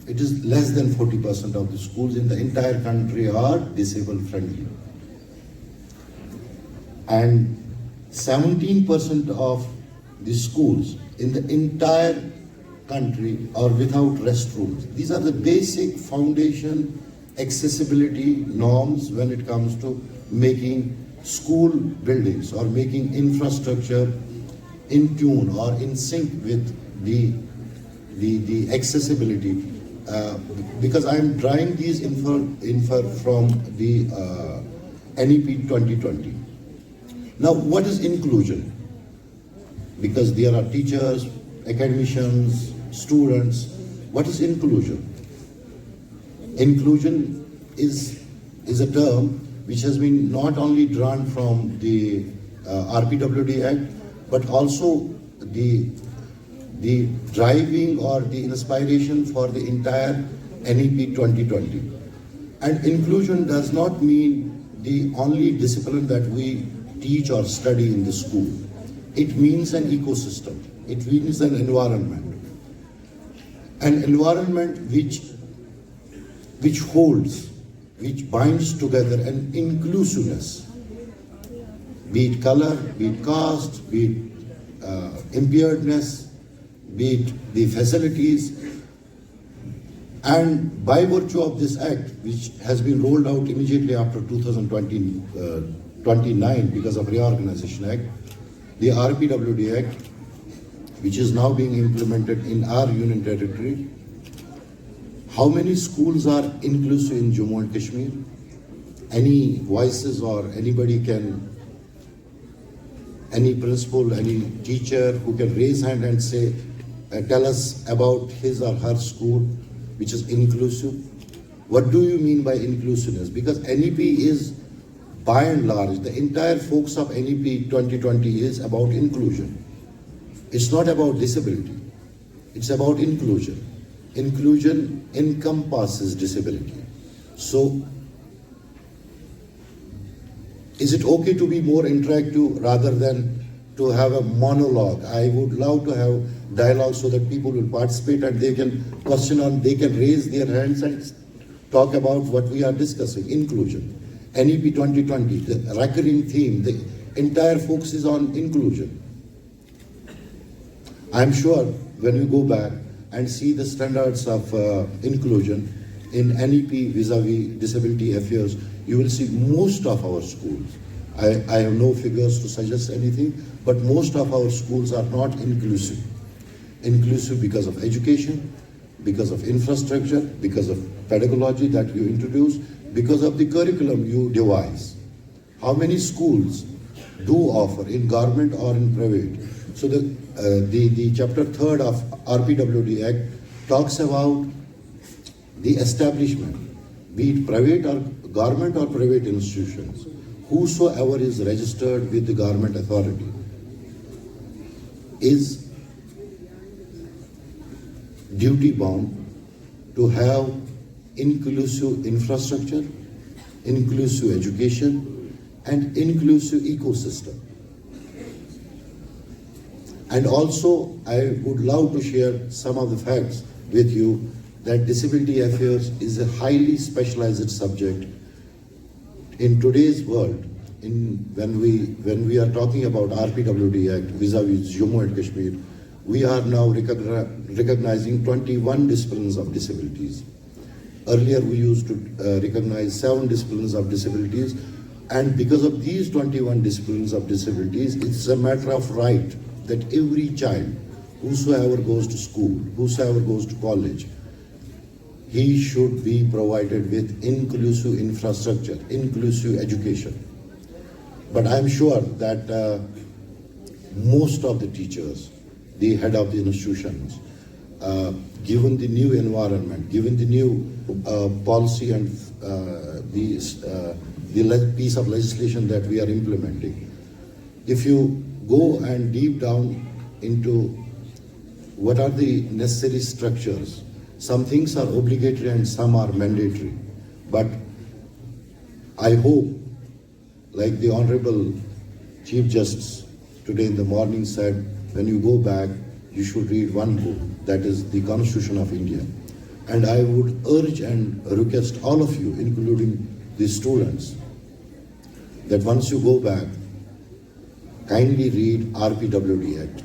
it is less than 40% of the schools in the entire country are disabled friendly. And 17% of the schools in the entire country are without restrooms. These are the basic foundation accessibility norms when it comes to making school buildings or making infrastructure in tune or in sync with the accessibility. Because I am drawing these infer from the NEP 2020. Now, what is inclusion? Because there are teachers, academicians, students. What is inclusion? Inclusion is a term which has been not only drawn from the RPWD Act, but also the driving or the inspiration for the entire NEP 2020. And inclusion does not mean the only discipline that we teach or study in the school. It means an ecosystem. It means an environment. An environment which holds, which binds together an inclusiveness, be it color, be it caste, be it impairedness, be it the facilities. And by virtue of this act, which has been rolled out immediately after 2029 because of Reorganization Act, the RPWD Act, which is now being implemented in our union territory. How many schools are inclusive in Jammu and Kashmir? Any voices or anybody can, any principal, any teacher who can raise hand and say, tell us about his or her school which is inclusive. What do you mean by inclusiveness? Because NEP is, by and large, the entire focus of NEP 2020 is about inclusion. It's not about disability. It's about inclusion. Inclusion encompasses disability. So, is it okay to be more interactive rather than to have a monologue? I would love to have dialogue so that people will participate and they can question on, they can raise their hands and talk about what we are discussing, inclusion. NEP 2020, the recurring theme, the entire focus is on inclusion. I'm sure when you go back and see the standards of inclusion in NEP vis-a-vis disability affairs, you will see most of our schools, I have no figures to suggest anything, but most of our schools are not inclusive. Inclusive because of education, because of infrastructure, because of pedagogy that you introduce, because of the curriculum you devise. How many schools do offer in government or in private? So the chapter 3rd of RPWD Act talks about the establishment, be it private or government or private institutions. Whosoever is registered with the government authority is duty bound to have inclusive infrastructure, inclusive education, and inclusive ecosystem. And also, I would love to share some of the facts with you that disability affairs is a highly specialized subject in today's world. When we are talking about RPWD Act vis-a-vis Jammu and Kashmir, we are now recognizing 21 disciplines of disabilities. Earlier, we used to recognize 7 disciplines of disabilities, and because of these 21 disciplines of disabilities, it's a matter of right that every child, whosoever goes to school, whosoever goes to college, he should be provided with inclusive infrastructure, inclusive education. But I'm sure that most of the teachers, the head of the institutions, given the new environment, given the new policy and the piece of legislation that we are implementing, if you go and deep down into what are the necessary structures, some things are obligatory and some are mandatory. But I hope, like the Honorable Chief Justice today in the morning said, when you go back, you should read one book, that is the Constitution of India. And I would urge and request all of you, including the students, that once you go back, kindly read RPWD Act.